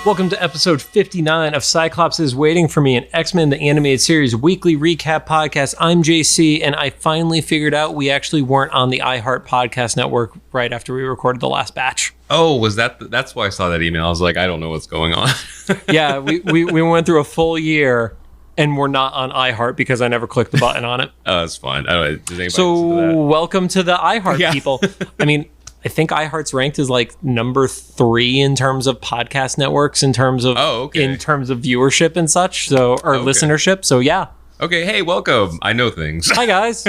Welcome to episode 59 of Cyclops is Waiting for Me, an X-Men the Animated Series weekly recap podcast. I'm JC, and I finally figured out we actually weren't on the iHeart Podcast Network right after we recorded the last batch. Oh, was that's why I saw that email. I was like, I don't know what's going on. Yeah, we went through a full year, and we're not on iHeart because I never clicked the button on it. Oh, that's fine. I don't know. Does anybody so listen to that? Welcome to the iHeart people. I mean, I think iHeart's ranked as like number 3 in terms of podcast networks, in terms of in terms of viewership and such, so listenership. So yeah. Okay, hey, welcome. I know things. Hi guys.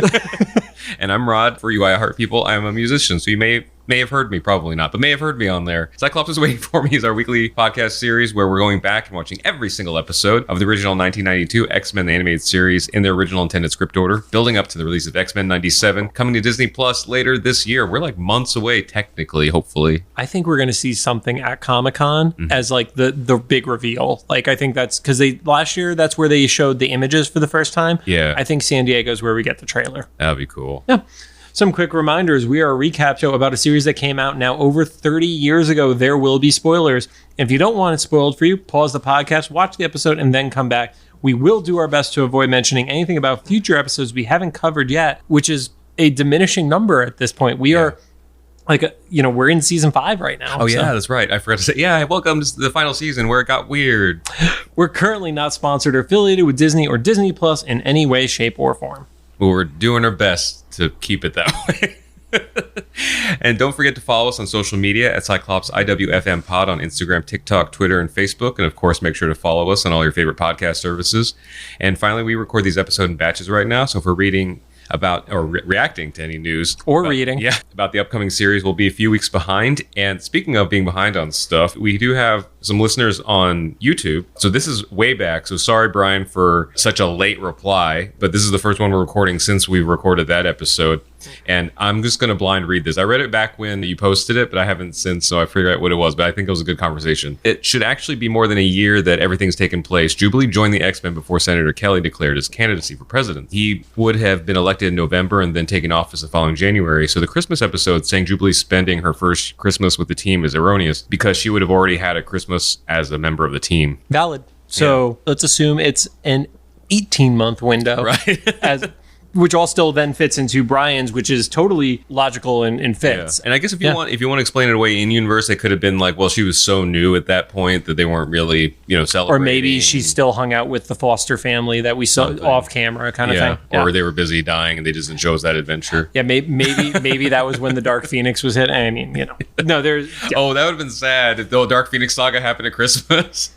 And I'm Rod. For you iHeart people, I'm a musician, so you may have heard me, probably not, but may have heard me on there. Cyclops is Waiting for Me is our weekly podcast series where we're going back and watching every single episode of the original 1992 X-Men the Animated Series in their original intended script order, building up to the release of X-Men 97, coming to Disney Plus later this year. We're like months away, technically, hopefully. I think we're going to see something at Comic-Con as like the big reveal. Like, I think that's because last year, that's where they showed the images for the first time. Yeah. I think San Diego's where we get the trailer. That'd be cool. Yeah. Some quick reminders. We are a recap show about a series that came out now over 30 years ago. There will be spoilers. If you don't want it spoiled for you, pause the podcast, watch the episode, and then come back. We will do our best to avoid mentioning anything about future episodes we haven't covered yet, which is a diminishing number at this point. We are we're in season 5 right now. Oh, yeah, that's right. I forgot to say, welcome to the final season where it got weird. We're currently not sponsored or affiliated with Disney or Disney Plus in any way, shape, or form. Well, we're doing our best to keep it that way. And don't forget to follow us on social media at Cyclops IWFM Pod on Instagram, TikTok, Twitter, and Facebook. And of course, make sure to follow us on all your favorite podcast services. And finally, we record these episodes in batches right now. So if we're reading about or reacting to any news or reading about the upcoming series, we'll be a few weeks behind. And speaking of being behind on stuff, we do have some listeners on YouTube. So this is way back. So sorry, Brian, for such a late reply, but this is the first one we're recording since we recorded that episode. And I'm just going to blind read this. I read it back when you posted it, but I haven't since, so I figured out what it was. But I think it was a good conversation. It should actually be more than a year that everything's taken place. Jubilee joined the X-Men before Senator Kelly declared his candidacy for president. He would have been elected in November and then taken office the following January. So the Christmas episode saying Jubilee spending her first Christmas with the team is erroneous because she would have already had a Christmas as a member of the team. Valid. So let's assume it's an 18-month window. Right. Which all still then fits into Brian's, which is totally logical and fits. Yeah. And I guess if you want to explain it away in universe, it could have been like, well, she was so new at that point that they weren't really, celebrating. Or maybe she still hung out with the Foster family that we saw off camera kind of thing. Yeah. Or they were busy dying and they just didn't show us that adventure. Yeah, maybe that was when the Dark Phoenix was hit. I mean, no, there's... Yeah. Oh, that would have been sad if the Dark Phoenix saga happened at Christmas.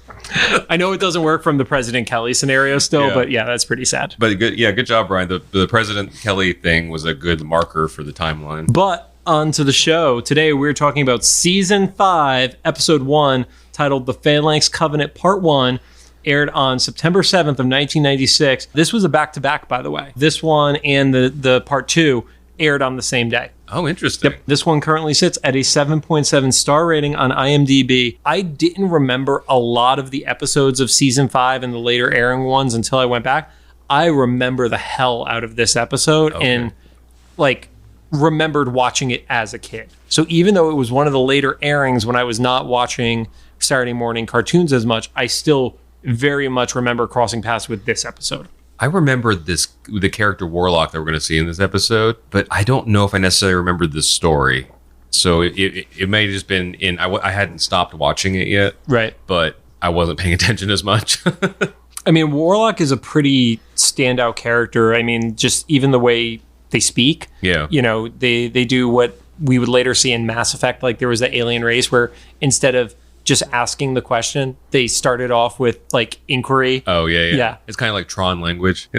I know it doesn't work from the President Kelly scenario still, but that's pretty sad. But good job, Brian. The President Kelly thing was a good marker for the timeline. But on to the show. Today we're talking about Season 5, Episode 1, titled The Phalanx Covenant Part 1, aired on September 7th of 1996. This was a back-to-back, by the way. This one and the Part 2 aired on the same day. Oh, interesting. Yep. This one currently sits at a 7.7 star rating on IMDb. I didn't remember a lot of the episodes of Season 5 and the later airing ones until I went back. I remember the hell out of this episode and remembered watching it as a kid. So even though it was one of the later airings when I was not watching Saturday morning cartoons as much, I still very much remember crossing paths with this episode. I remember the character Warlock that we're going to see in this episode, but I don't know if I necessarily remember the story. So it may have just been I hadn't stopped watching it yet. Right. But I wasn't paying attention as much. I mean, Warlock is a pretty standout character. I mean, just even the way they speak. Yeah. They do what we would later see in Mass Effect. Like there was the alien race where instead of just asking the question, they started off with like inquiry. Oh, yeah. It's kind of like Tron language.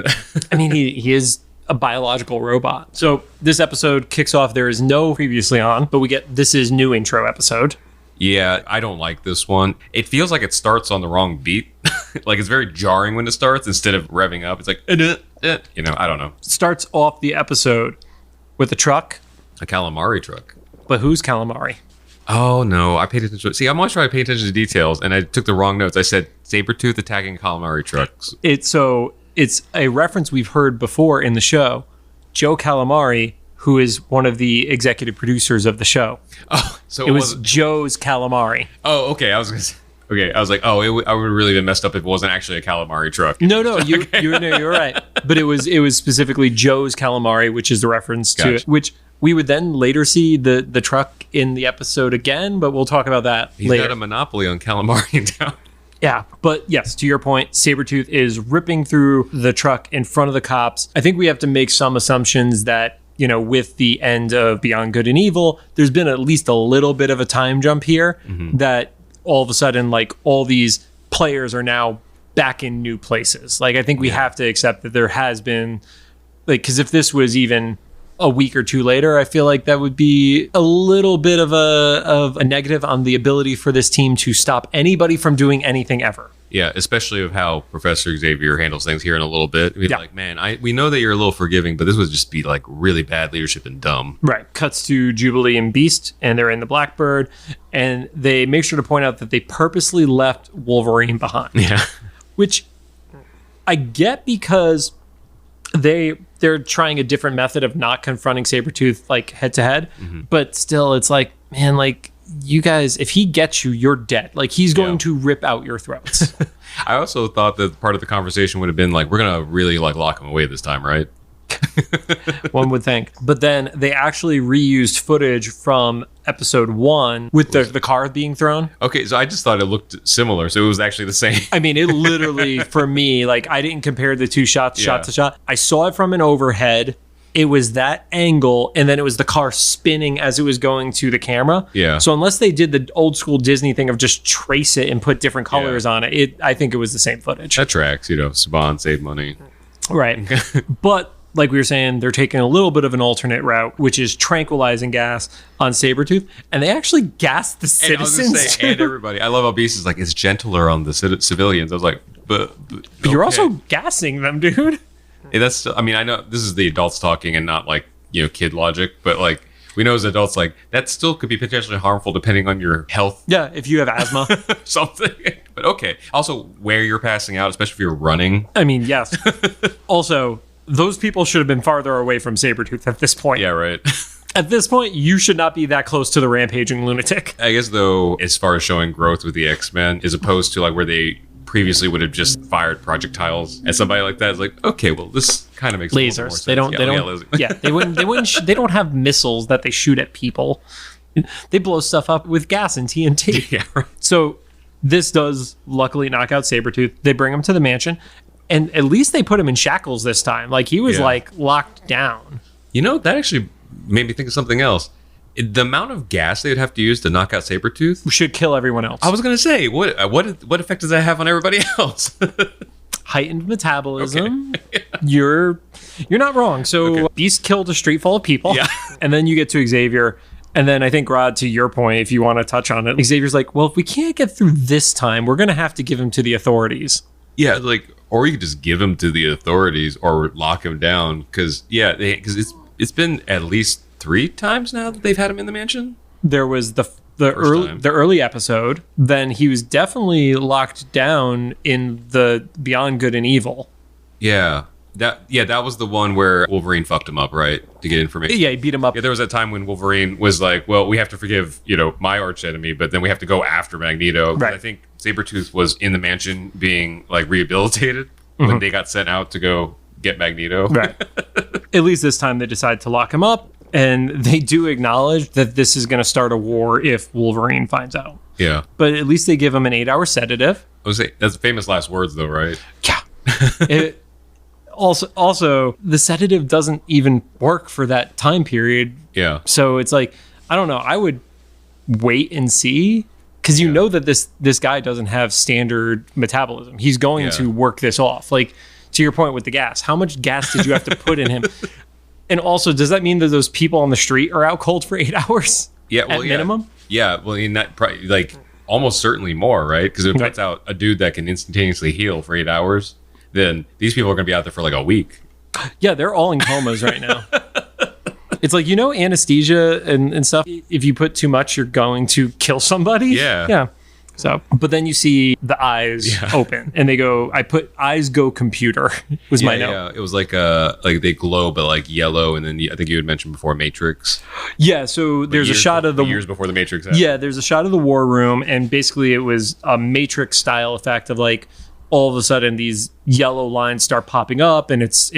I mean, he is a biological robot. So this episode kicks off. There is no previously on, but we get this is new intro episode. Yeah, I don't like this one. It feels like it starts on the wrong beat. Like it's very jarring when it starts instead of revving up. It's like, I don't know. Starts off the episode with a truck. A calamari truck. But who's calamari? Oh, no. I paid attention. See, I'm always trying to pay attention to details, and I took the wrong notes. I said Sabretooth attacking calamari trucks. It's a reference we've heard before in the show. Joe Calamari, who is one of the executive producers of the show. Oh, so it was Joe's calamari. Oh, okay. I was going to say. Okay, I was like, oh, I would have really been messed up if it wasn't actually a calamari truck. No, you're right. But it was specifically Joe's calamari, which is the reference to it, which we would then later see the truck in the episode again, but we'll talk about that He's later. got a monopoly on calamari in town. Yeah, but yes, to your point, Sabretooth is ripping through the truck in front of the cops. I think we have to make some assumptions that, you know, with the end of Beyond Good and Evil, there's been at least a little bit of a time jump here that all of a sudden, like, all these players are now back in new places. Like, I think we have to accept that there has been, like, because if this was even a week or two later, I feel like that would be a little bit of a negative on the ability for this team to stop anybody from doing anything ever. Yeah, especially of how Professor Xavier handles things here in a little bit. We'd be like, man, we know that you're a little forgiving, but this would just be like really bad leadership and dumb. Right. Cuts to Jubilee and Beast, and they're in the Blackbird, and they make sure to point out that they purposely left Wolverine behind. Yeah. Which I get because they're trying a different method of not confronting Sabretooth like head to head, but still it's like, man, like, you guys, if he gets you, you're dead. Like, he's going to rip out your throats. I also thought that part of the conversation would have been like, we're gonna really like lock him away this time, right? One would think. But then they actually reused footage from episode 1 with the car being thrown. Okay, so I just thought it looked similar, so it was actually the same. I mean, it literally, for me, like, I didn't compare the two shots shot to shot. I saw it from an overhead. It was that angle, and then it was the car spinning as it was going to the camera. Yeah. So unless they did the old school Disney thing of just trace it and put different colors on it, I think it was the same footage. That tracks, you know, Saban save money. Right. But like we were saying, they're taking a little bit of an alternate route, which is tranquilizing gas on Sabretooth. And they actually gassed the citizens. And I was gonna say, and everybody. I love how Beast is like, it's gentler on the civilians. I was like, but you're also gassing them, dude. Hey, that's still, I mean, I know this is the adults talking and not like, you know, kid logic, but like, we know as adults, like, that still could be potentially harmful depending on your health. Yeah, if you have asthma. Something. But okay. Also, where you're passing out, especially if you're running. I mean, yes. Also, those people should have been farther away from Sabretooth at this point. Yeah, right. At this point, you should not be that close to the rampaging lunatic. I guess, though, as far as showing growth with the X-Men, as opposed to like where they previously would have just fired projectiles at somebody like that, it's like, okay, well, this kind of makes lasers. A little more sense. They wouldn't have missiles that they shoot at people. They blow stuff up with gas and TNT. Yeah, right. So this does luckily knock out Sabretooth. They bring him to the mansion, and at least they put him in shackles this time. Like, he was like locked down. You know, that actually made me think of something else. The amount of gas they would have to use to knock out Sabretooth should kill everyone else. I was going to say, what effect does that have on everybody else? Heightened metabolism. Okay. You're not wrong. So Beast killed a street full of people. Yeah. And then you get to Xavier. And then I think, Rod, to your point, if you want to touch on it, Xavier's like, well, if we can't get through this time, we're going to have to give him to the authorities. Yeah, like, or you could just give him to the authorities or lock him down. Because it's been at least 3 times now that they've had him in the mansion. There was the early episode. Then he was definitely locked down in the Beyond Good and Evil. Yeah. That was the one where Wolverine fucked him up, right? To get information. Yeah, he beat him up. Yeah, there was that time when Wolverine was like, well, we have to forgive, you know, my arch enemy, but then we have to go after Magneto. Right. I think Sabretooth was in the mansion being like rehabilitated when they got sent out to go get Magneto. Right. At least this time they decide to lock him up. And they do acknowledge that this is going to start a war if Wolverine finds out. Yeah. But at least they give him an 8-hour sedative. I would say that's famous last words, though, right? Yeah. Also, the sedative doesn't even work for that time period. Yeah. So it's like, I don't know. I would wait and see. Because you know that this guy doesn't have standard metabolism. He's going to work this off. Like, to your point with the gas. How much gas did you have to put in him? And also, does that mean that those people on the street are out cold for 8 hours? Yeah, well, at minimum? Yeah, well, in that, like, almost certainly more, right? Because if it puts out a dude that can instantaneously heal for 8 hours, then these people are going to be out there for like a week. Yeah, they're all in comas right now. It's like, you know, anesthesia and stuff. If you put too much, you're going to kill somebody. Yeah. Yeah. So, but then you see the eyes open and they go, I put eyes go computer was my note. Yeah, it was like they glow, but like yellow. And then I think you had mentioned before Matrix. Yeah. So there's a shot of the years before the Matrix happened. Yeah. There's a shot of the war room. And basically it was a Matrix style effect of like, all of a sudden these yellow lines start popping up and it's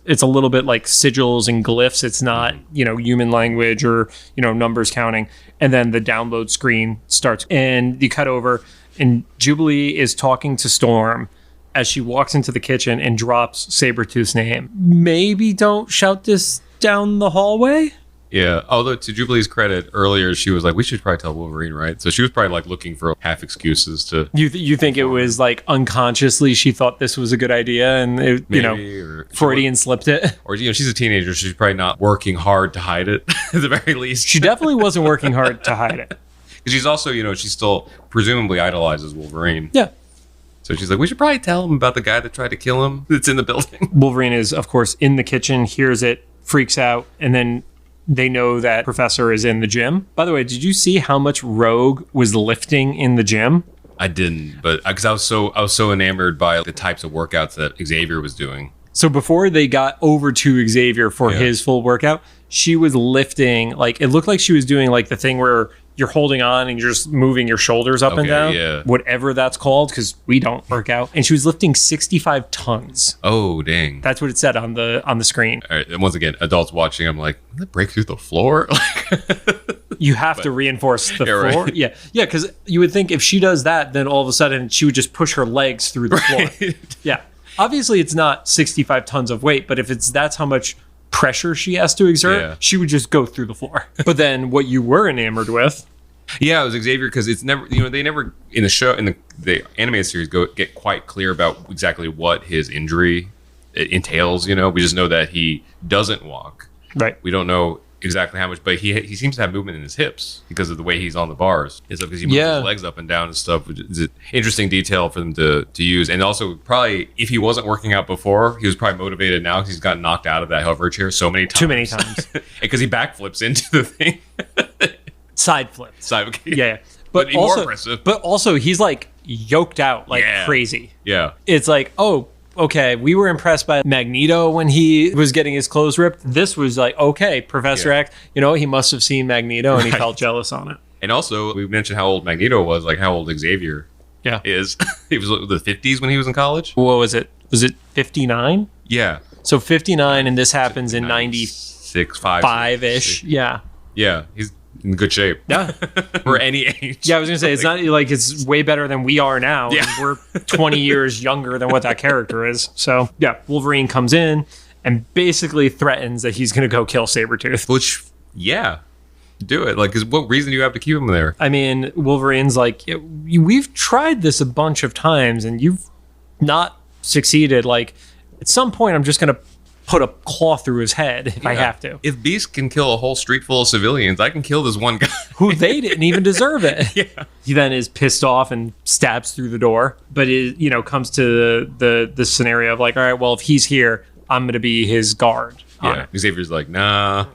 a little bit like sigils and glyphs. It's not, human language or, numbers counting. And then the download screen starts and you cut over and Jubilee is talking to Storm as she walks into the kitchen and drops Sabretooth's name. Maybe don't shout this down the hallway. Yeah, although to Jubilee's credit, earlier she was like, we should probably tell Wolverine, right? So she was probably like looking for half excuses to... You think it was like unconsciously she thought this was a good idea and, or Freudian slipped it? Or, she's a teenager, so she's probably not working hard to hide it, at the very least. She definitely wasn't working hard to hide it. Because she's also, she still presumably idolizes Wolverine. Yeah. So she's like, we should probably tell him about the guy that tried to kill him that's in the building. Wolverine is, of course, in the kitchen, hears it, freaks out, and then... they know that Professor is in the gym. By the way, did you see how much Rogue was lifting in the gym? I didn't, but because I was so enamored by the types of workouts that Xavier was doing. So before they got over to Xavier for his full workout, she was lifting, like it looked like she was doing like the thing where you're holding on and you're just moving your shoulders up and down, whatever that's called, because we don't work out. And she was lifting 65 tons. Oh, dang. That's what it said on the screen. All right, and once again, adults watching, I'm like, did that break through the floor? You have to reinforce the floor. Right. Yeah, because you would think if she does that, then all of a sudden she would just push her legs through the floor. Yeah. Obviously, it's not 65 tons of weight, but if that's how much pressure she has to exert, she would just go through the floor. But then what you were enamored with... Yeah, it was Xavier, because it's never, they never, in the show, in the animated series, get quite clear about exactly what his injury entails, We just know that he doesn't walk. Right. We don't know exactly how much, but he seems to have movement in his hips because of the way he's on the bars and stuff, because he moves his legs up and down and stuff, which is an interesting detail for them to use. And also, probably, if he wasn't working out before, he was probably motivated now because he's gotten knocked out of that hover chair so many times. Too many times. Because he backflips into the thing. Side flip. Yeah. But more impressive. But also, he's like yoked out like crazy. Yeah. It's like, oh, okay, we were impressed by Magneto when he was getting his clothes ripped. This was like, okay, Professor X, he must have seen Magneto and he felt jealous on it. And also, we mentioned how old Magneto was, like how old Xavier is. He was in the 50s when he was in college. What was it? Was it 59? Yeah. So 59, and this happens in 96, 5-ish. Yeah. Yeah, he's in good shape. Yeah. For any age. Yeah, I was going to say, it's not like it's way better than we are now. Yeah. We're 20 years younger than what that character is. So, yeah, Wolverine comes in and basically threatens that he's going to go kill Sabretooth. Which, do it. Like, what reason do you have to keep him there? I mean, Wolverine's like, we've tried this a bunch of times and you've not succeeded. Like, at some point, I'm just going to put a claw through his head if I have to. If Beast can kill a whole street full of civilians, I can kill this one guy. Who they didn't even deserve it. Yeah. He then is pissed off and stabs through the door. But it, comes to the scenario of like, all right, well, if he's here, I'm going to be his guard. Yeah. Xavier's like, nah.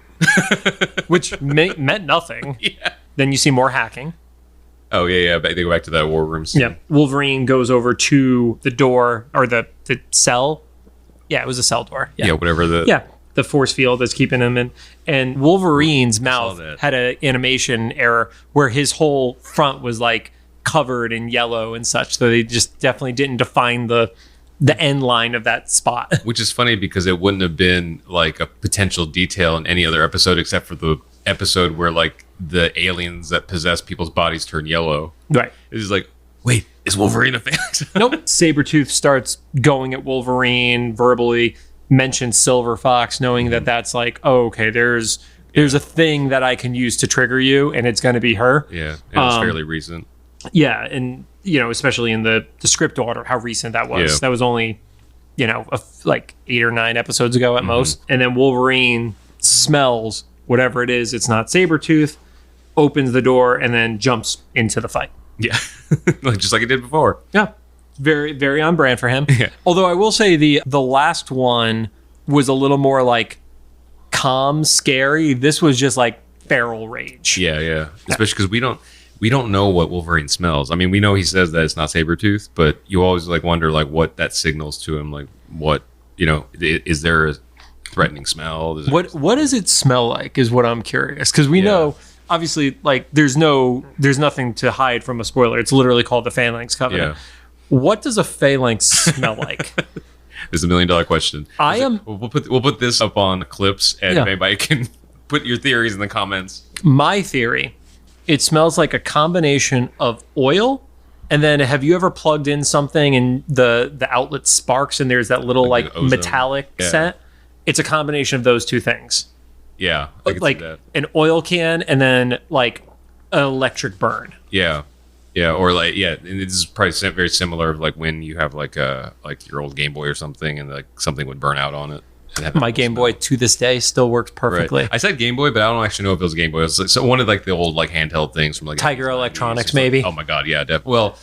Which meant nothing. Yeah. Then you see more hacking. Oh, yeah. They go back to that war room scene. Yeah. Wolverine goes over to the door, or the cell. Yeah, it was a cell door. Yeah, whatever the force field that's keeping him in. And Wolverine's mouth had an animation error where his whole front was like covered in yellow and such. So they just definitely didn't define the end line of that spot. Which is funny because it wouldn't have been like a potential detail in any other episode except for the episode where like the aliens that possess people's bodies turn yellow. Right. It's just like, wait, is Wolverine a Phalanx? Nope. Sabretooth starts going at Wolverine, verbally mentions Silver Fox, knowing that that's like, oh, okay, there's a thing that I can use to trigger you, and it's going to be her. Yeah, and it's fairly recent. Yeah, and, especially in the script order, how recent that was. Yeah. That was only, like 8 or 9 episodes ago at most. And then Wolverine smells whatever it is. It's not Sabretooth, opens the door, and then jumps into the fight. Yeah, just like it did before. Yeah, very, very on brand for him. Yeah. Although I will say the last one was a little more like calm, scary. This was just like feral rage. Yeah. Especially because we don't know what Wolverine smells. I mean, we know he says that it's not Sabretooth, but you always like wonder like what that signals to him. Like what, is there a threatening smell? What does it smell like is what I'm curious. Because we know, obviously, like there's nothing to hide from a spoiler. It's literally called the Phalanx Covenant. Yeah. What does a phalanx smell like? It's $1 million question. We'll put this up on clips, and if anybody can put your theories in the comments. My theory, it smells like a combination of oil, and then have you ever plugged in something and the outlet sparks and there's that little like metallic scent? It's a combination of those two things. Yeah, I can like see that. An oil can and then like an electric burn. Yeah. Yeah, or like and this is probably very similar. Like when you have like your old Game Boy or something, and like something would burn out on it. My Game Boy to this day still works perfectly. Right. I said Game Boy, but I don't actually know if it was a Game Boy. It was like, so one of like the old like handheld things from like Tiger Electronics, maybe. Like, oh my god, yeah, definitely. Well,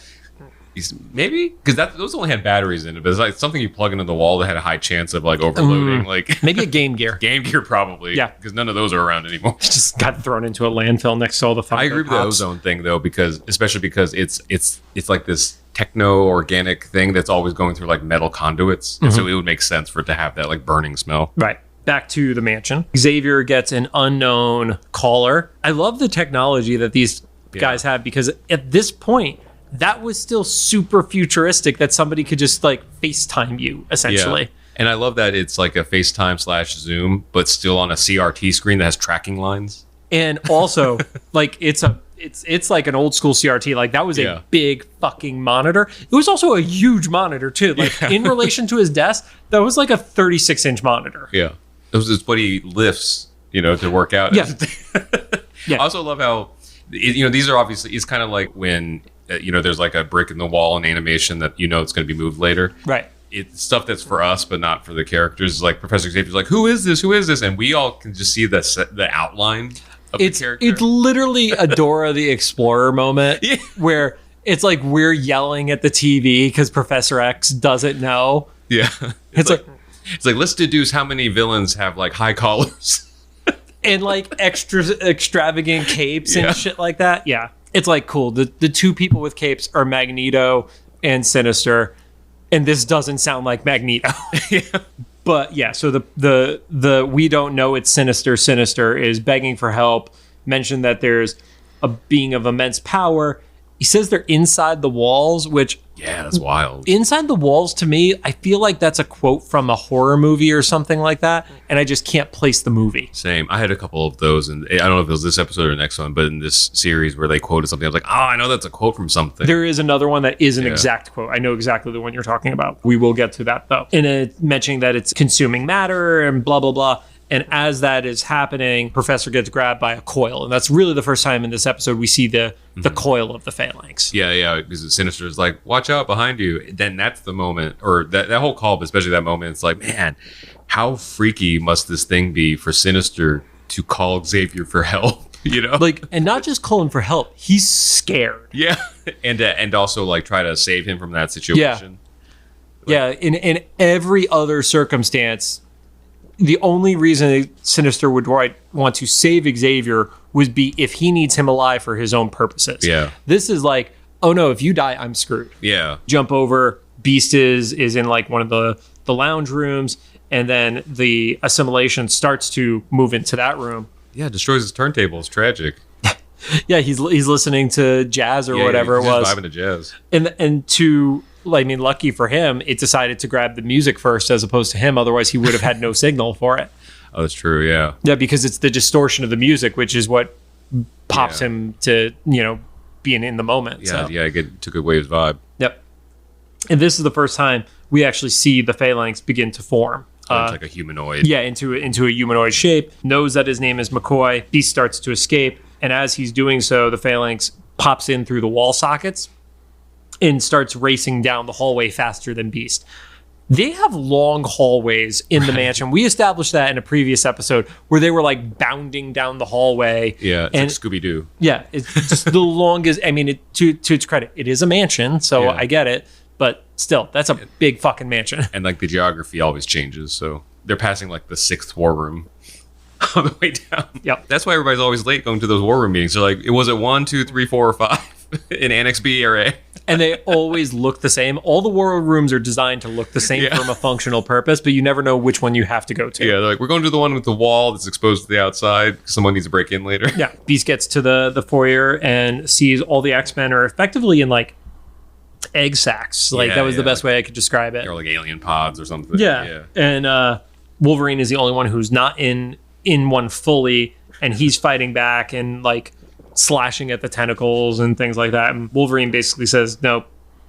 maybe because those only had batteries in it, but it's like something you plug into the wall that had a high chance of like overloading. Like maybe a Game Gear. Game Gear, probably. Yeah, because none of those are around anymore. It just got thrown into a landfill next to all the Funko I agree with the ozone thing though, especially because it's like this techno-organic thing that's always going through like metal conduits, and so it would make sense for it to have that like burning smell. Right. Back to the mansion. Xavier gets an unknown caller. I love the technology that these guys have, because at this point, that was still super futuristic that somebody could just like FaceTime you, essentially. Yeah. And I love that it's like a FaceTime/Zoom, but still on a CRT screen that has tracking lines. And also, like it's like an old school CRT. Like that was a big fucking monitor. It was also a huge monitor too. Like in relation to his desk, that was like a 36-inch monitor. Yeah. It's what he lifts, to work out. Yeah. I also love how, these are obviously, it's kind of like when, there's like a brick in the wall in animation that it's going to be moved later. Right. It's stuff that's for us, but not for the characters. Like Professor Xavier's like, who is this? Who is this? And we all can just see the outline of the character. It's literally a Dora the Explorer moment where it's like we're yelling at the TV because Professor X doesn't know. Yeah. It's like, let's deduce how many villains have like high collars. And like extravagant capes and shit like that. Yeah. It's like cool. The two people with capes are Magneto and Sinister, and this doesn't sound like Magneto. But yeah, so the we don't know it's Sinister. Sinister is begging for help. Mentioned that there's a being of immense power. He says they're inside the walls, which that's wild. Inside the walls, to me, I feel like that's a quote from a horror movie or something like that, and I just can't place the movie. Same. I had a couple of those, and I don't know if it was this episode or the next one, but in this series where they quoted something, I was like, oh, I know that's a quote from something. There is another one that is an exact quote. I know exactly the one you're talking about. We will get to that, though. And mentioning that it's consuming matter and blah, blah, blah. And as that is happening, Professor gets grabbed by a coil. And that's really the first time in this episode we see the coil of the Phalanx. Yeah, because Sinister is like, watch out behind you. Then that's the moment, or that whole call, but especially that moment, it's like, man, how freaky must this thing be for Sinister to call Xavier for help? Like, and not just call him for help, he's scared. Yeah. And also like try to save him from that situation. Yeah. In every other circumstance, the only reason Sinister would want to save Xavier would be if he needs him alive for his own purposes. Yeah. This is like, oh no, if you die, I'm screwed. Yeah. Jump over. Beast is in like one of the lounge rooms, and then the assimilation starts to move into that room. Yeah, destroys his turntable. It's tragic. Yeah, he's listening to jazz or whatever it was. Vibing to jazz. And lucky for him, it decided to grab the music first as opposed to him. Otherwise, he would have had no signal for it. Oh, that's true. Yeah. Yeah, because it's the distortion of the music, which is what pops him to, being in the moment. Yeah, took away his vibe. Yep. And this is the first time we actually see the Phalanx begin to form. It's like a humanoid. Yeah, into a humanoid shape. Knows that his name is McCoy. Beast starts to escape. And as he's doing so, the Phalanx pops in through the wall sockets and starts racing down the hallway faster than Beast. They have long hallways in the mansion. We established that in a previous episode where they were like bounding down the hallway. Yeah, it's like Scooby-Doo. Yeah, it's just the longest. I mean, to its credit, it is a mansion, so I get it. But still, that's a big fucking mansion. And like the geography always changes, so they're passing like the 6th war room. on the way down. Yep. That's why everybody's always late going to those war room meetings. They're like, was it 1, 2, 3, 4, or 5 in Annex B or A? And they always look the same. All the war rooms are designed to look the same from a functional purpose, but you never know which one you have to go to. Yeah, they're like, we're going to the one with the wall that's exposed to the outside. Someone needs to break in later. Yeah. Beast gets to the foyer and sees all the X-Men are effectively in like egg sacs. Like that was the best way I could describe it. Or like alien pods or something. Yeah. And Wolverine is the only one who's not in one fully, and he's fighting back and like slashing at the tentacles and things like that. And Wolverine basically says, no,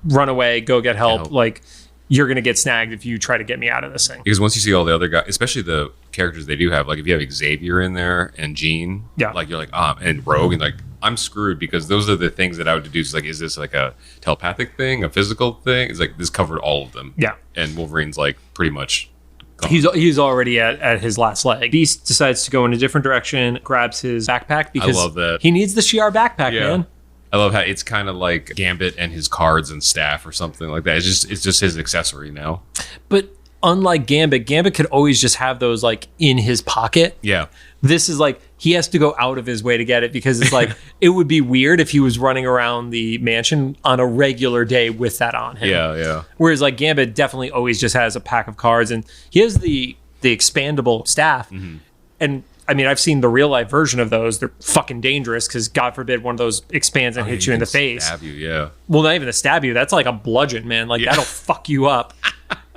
run away, go get help. Like, you're going to get snagged if you try to get me out of this thing. Because once you see all the other guys, especially the characters they do have, like if you have Xavier in there and Jean, like you're like, and Rogue, and like, I'm screwed, because those are the things that I would deduce. Like, is this like a telepathic thing, a physical thing? It's like, this covered all of them. Yeah. And Wolverine's like pretty much gone. He's already at his last leg. Beast decides to go in a different direction, grabs his backpack because I love that. He needs the Shi'ar backpack, man. I love how it's kind of like Gambit and his cards and staff or something like that. It's just his accessory now. But unlike Gambit could always just have those like in his pocket. Yeah. This is like he has to go out of his way to get it, because it's like it would be weird if he was running around the mansion on a regular day with that on him. Yeah. Whereas like Gambit definitely always just has a pack of cards, and he has the expandable staff. Mm-hmm. And I mean, I've seen the real life version of those. They're fucking dangerous because God forbid one of those expands and hits you in the face. Stab you, yeah. Well, not even to stab you. That's like a bludgeon, man. Like that'll fuck you up.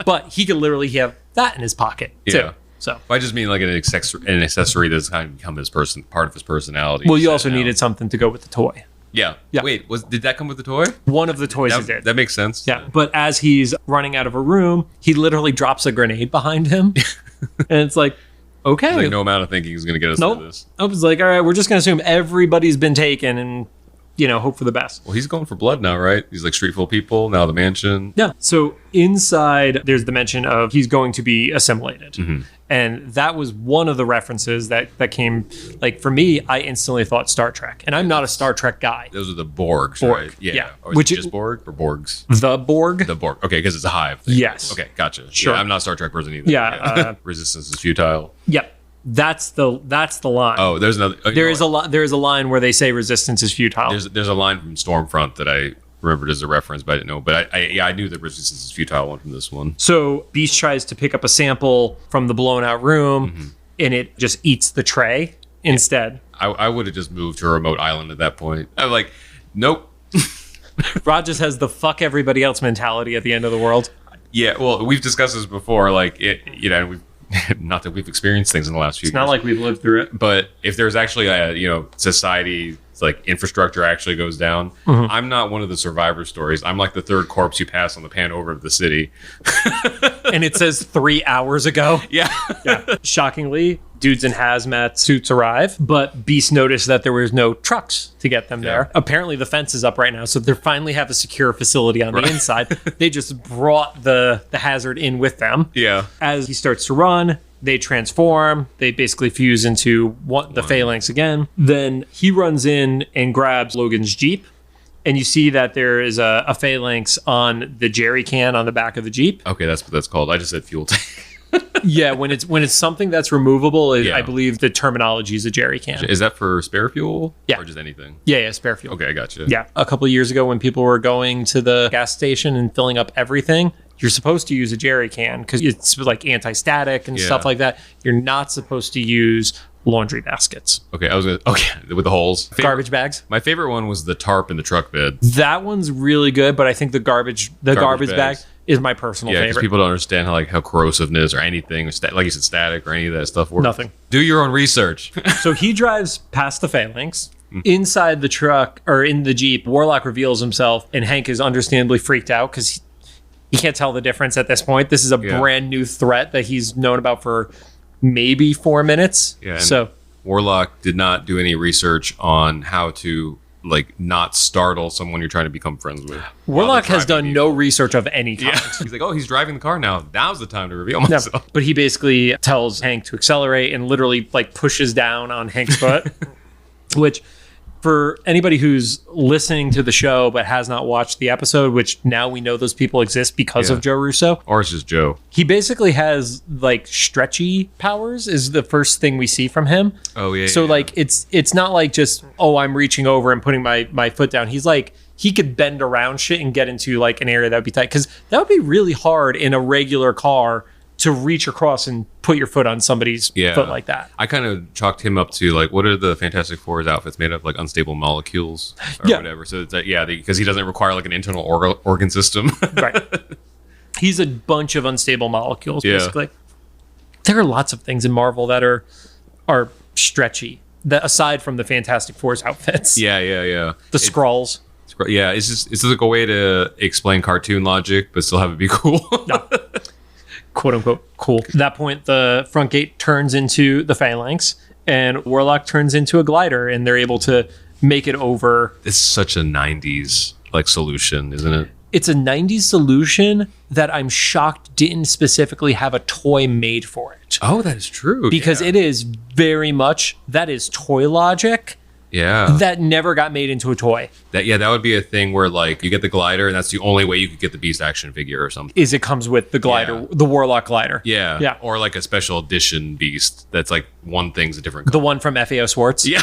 But he could literally have that in his pocket too. So I just mean like an accessory that's kind of become part of his personality. Well, you also needed something to go with the toy. Yeah. Wait, did that come with the toy? One of the toys it did. That makes sense. Yeah. But as he's running out of a room, he literally drops a grenade behind him. And it's like, okay. Like, no amount of thinking is going to get us through this. I was like, all right, we're just going to assume everybody's been taken and, hope for the best. Well, he's going for blood now, right? He's like street full of people, now the mansion. Yeah. So inside, there's the mention of he's going to be assimilated. Mm-hmm. And that was one of the references that came, like, for me, I instantly thought Star Trek. And I'm not a Star Trek guy. Those are the Borgs, right? Yeah. Or is it just Borg or Borgs? The Borg? The Borg. Okay, because it's a hive thing. Yes. Okay, gotcha. Sure. Yeah, I'm not a Star Trek person either. Yeah. Resistance is futile. Yep. That's the line. Oh, there's another. There is a line where they say resistance is futile. There's a line from Stormfront that I remembered as a reference, but I didn't know. But I knew the resistance is futile one from this one. So Beast tries to pick up a sample from the blown out room, and it just eats the tray instead. I would have just moved to a remote island at that point. I'm like, nope. Rod just has the fuck everybody else mentality at the end of the world. Yeah, well, we've discussed this before. Like, we've not that we've experienced things in the last few years. It's not like we've lived through it. But if there's actually a society, like infrastructure actually goes down, I'm not one of the survivor stories. I'm like the third corpse you pass on the pan over of the city. And it says 3 hours ago. Yeah. Shockingly, dudes in hazmat suits arrive, but Beast noticed that there was no trucks to get them there. Apparently the fence is up right now, so they finally have a secure facility on the inside. They just brought the hazard in with them. Yeah. As he starts to run, they transform. They basically fuse into the Phalanx again. Then he runs in and grabs Logan's Jeep. And you see that there is a Phalanx on the jerry can on the back of the Jeep. Okay, that's what that's called. I just said fuel tank. Yeah, when it's something that's removable, I believe the terminology is a jerry can. Is that for spare fuel? Yeah. Or just anything? Yeah, spare fuel. Okay, I gotcha. Yeah. A couple of years ago when people were going to the gas station and filling up everything, you're supposed to use a jerry can because it's like anti-static and stuff like that. You're not supposed to use laundry baskets. Okay, with the holes. Garbage bags. My favorite one was the tarp in the truck bed. That one's really good, but I think the garbage bag is my personal favorite. Yeah, because people don't understand how corrosiveness or anything, like you said, static or any of that stuff works. Nothing. Do your own research. So he drives past the Phalanx. Inside the truck, or in the Jeep, Warlock reveals himself, and Hank is understandably freaked out because he can't tell the difference at this point. This is a brand new threat that he's known about for maybe 4 minutes. Yeah. So Warlock did not do any research on how to not startle someone you're trying to become friends with. Warlock has done no research of any kind. Yeah. He's like, he's driving the car now. Now's the time to reveal myself. No, but he basically tells Hank to accelerate and literally pushes down on Hank's foot, which For anybody who's listening to the show but has not watched the episode, which now we know those people exist because of Joe Russo. Or it's just Joe. He basically has like stretchy powers is the first thing we see from him. Oh, yeah. So like it's not like just, I'm reaching over and putting my foot down. He's like, he could bend around shit and get into like an area that would be tight. Because that would be really hard in a regular car to reach across and put your foot on somebody's foot like that. I kind of chalked him up to like, what are the Fantastic Four's outfits made of? Like unstable molecules or whatever. So it's like, because he doesn't require like an internal organ system. Right. He's a bunch of unstable molecules, basically. There are lots of things in Marvel that are stretchy, that aside from the Fantastic Four's outfits. Yeah. The Skrulls. Yeah, it's just like a way to explain cartoon logic, but still have it be cool. No. Quote unquote cool. At that point, the front gate turns into the Phalanx and Warlock turns into a glider and they're able to make it over. It's such a 90s like solution, isn't it? It's a 90s solution that I'm shocked didn't specifically have a toy made for it. Oh, that is true. Because it is very much, that is toy logic. Yeah. That never got made into a toy. That would be a thing where like you get the glider and that's the only way you could get the Beast action figure or something. Is it comes with the glider, the Warlock glider. Yeah. Or like a special edition Beast that's like one thing's a different color. The one from FAO Swartz. Yeah.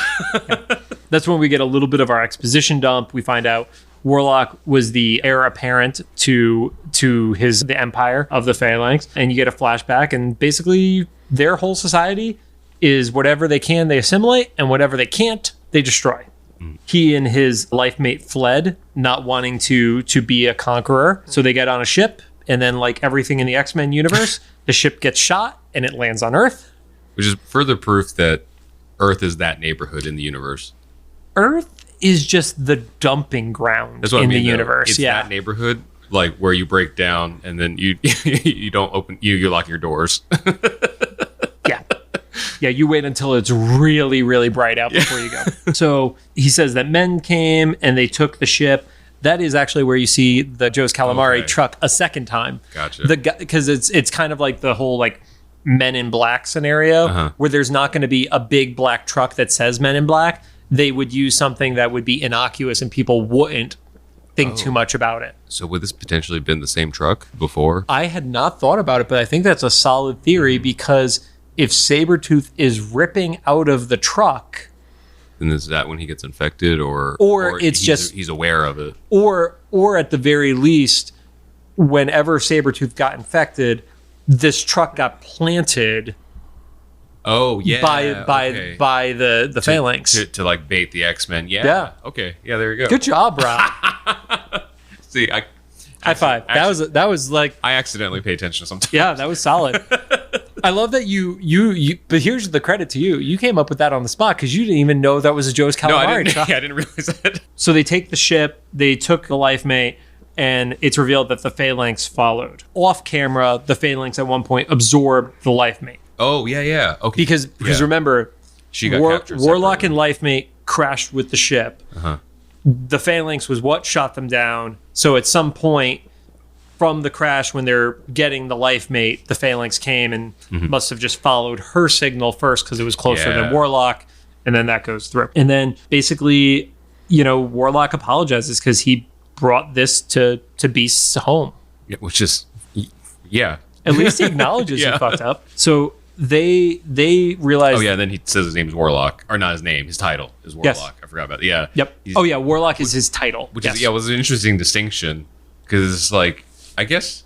That's when we get a little bit of our exposition dump. We find out Warlock was the heir apparent to the empire of the Phalanx. And you get a flashback and basically their whole society is whatever they can, they assimilate, and whatever they can't, they destroy. He and his life mate fled, not wanting to be a conqueror. So they get on a ship, and then like everything in the X-Men universe, the ship gets shot and it lands on Earth. Which is further proof that Earth is that neighborhood in the universe. Earth is just the dumping ground in the universe. It's that neighborhood, like where you break down and then you you don't open, you lock your doors. Yeah, you wait until it's really, really bright out before you go. So he says that men came and they took the ship. That is actually where you see the Joe's Calamari truck a second time. Gotcha. Because it's kind of like the whole like Men in Black scenario where there's not going to be a big black truck that says Men in Black. They would use something that would be innocuous and people wouldn't think too much about it. So would this potentially been the same truck before? I had not thought about it, but I think that's a solid theory because if Sabretooth is ripping out of the truck, then is that when he gets infected or it's he's aware of it? Or at the very least, whenever Sabretooth got infected, this truck got planted by the Phalanx. To like bait the X-Men. Yeah. Okay. Yeah, there you go. Good job, Rob. See, high five. That was like I accidentally pay attention to something. Yeah, that was solid. I love that you but here's the credit to you. You came up with that on the spot because you didn't even know that was a Joe's Calamari truck. I didn't realize that. So they take the ship, they took the life mate, and it's revealed that the Phalanx followed. Off camera, the Phalanx at one point absorbed the life mate. Oh, yeah. Okay. Because remember, she got captured Warlock and life mate crashed with the ship. The Phalanx was what shot them down. So at some point from the crash, when they're getting the life mate, the Phalanx came and must have just followed her signal first because it was closer than Warlock, and then that goes through. And then basically, Warlock apologizes because he brought this to Beast's home. Yeah, which is, At least he acknowledges he fucked up. So they realize. Oh yeah, then he says his name is Warlock, or not his name, his title is Warlock. Yes. I forgot about that. Yeah. Yep. Warlock is his title, which was an interesting distinction because it's like, I guess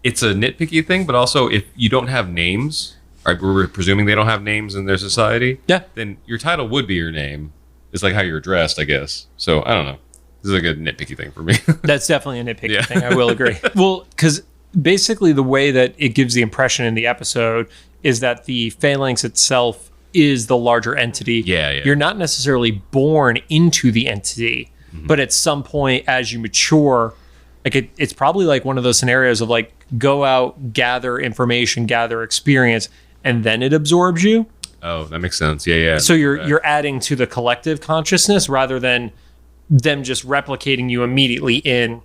it's a nitpicky thing, but also if you don't have names, right, we're presuming they don't have names in their society. Yeah. Then your title would be your name. It's like how you're addressed, I guess. So I don't know. This is like a nitpicky thing for me. That's definitely a nitpicky thing. I will agree. Well, because basically the way that it gives the impression in the episode is that the Phalanx itself is the larger entity. Yeah. You're not necessarily born into the entity, but at some point as you mature, like it's probably like one of those scenarios of like go out, gather information, gather experience, and then it absorbs you. Oh, that makes sense. Yeah. So you're adding to the collective consciousness rather than them just replicating you immediately in,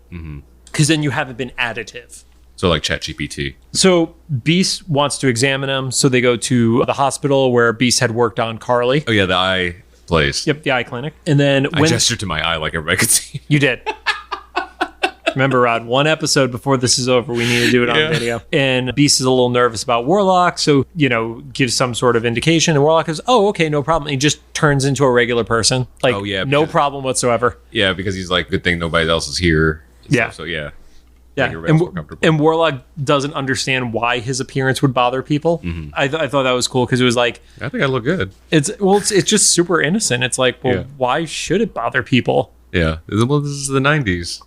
because then you haven't been additive. So like ChatGPT. So Beast wants to examine him. So they go to the hospital where Beast had worked on Carly. Oh yeah, the eye place. Yep, the eye clinic. And then I gestured to my eye like everybody could see. You did. Remember, Rod, one episode before this is over, we need to do it on video. And Beast is a little nervous about Warlock, so, gives some sort of indication. And Warlock goes, oh, okay, no problem. He just turns into a regular person. Like, no problem whatsoever. Yeah, because he's like, good thing nobody else is here. Yeah. So, yeah. Yeah, and Warlock doesn't understand why his appearance would bother people. Mm-hmm. I thought that was cool because it was like, I think I look good. It's just super innocent. It's like, why should it bother people? Yeah, well, this is the 90s.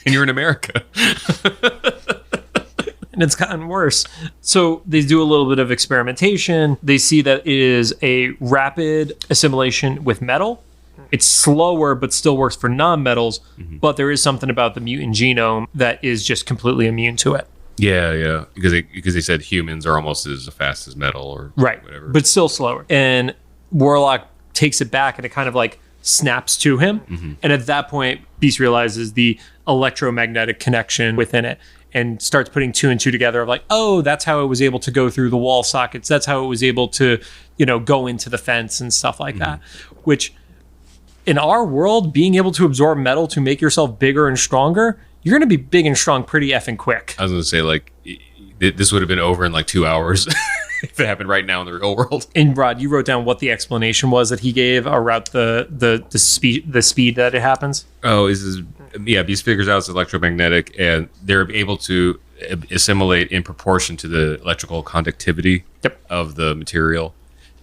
And you're in America. And it's gotten worse. So they do a little bit of experimentation. They see that it is a rapid assimilation with metal. It's slower, but still works for non-metals. Mm-hmm. But there is something about the mutant genome that is just completely immune to it. Yeah. Because they said humans are almost as fast as metal or whatever. But still slower. And Warlock takes it back and it kind of like snaps to him. Mm-hmm. And at that point, Beast realizes the electromagnetic connection within it and starts putting two and two together of like, oh, that's how it was able to go through the wall sockets. That's how it was able to, go into the fence and stuff like that. Which in our world, being able to absorb metal to make yourself bigger and stronger, you're going to be big and strong pretty effing quick. I was going to say, like, this would have been over in like 2 hours. If it happened right now in the real world. And Rod, you wrote down what the explanation was that he gave about the speed that it happens. Oh, Beast figures out it's electromagnetic, and they're able to assimilate in proportion to the electrical conductivity of the material.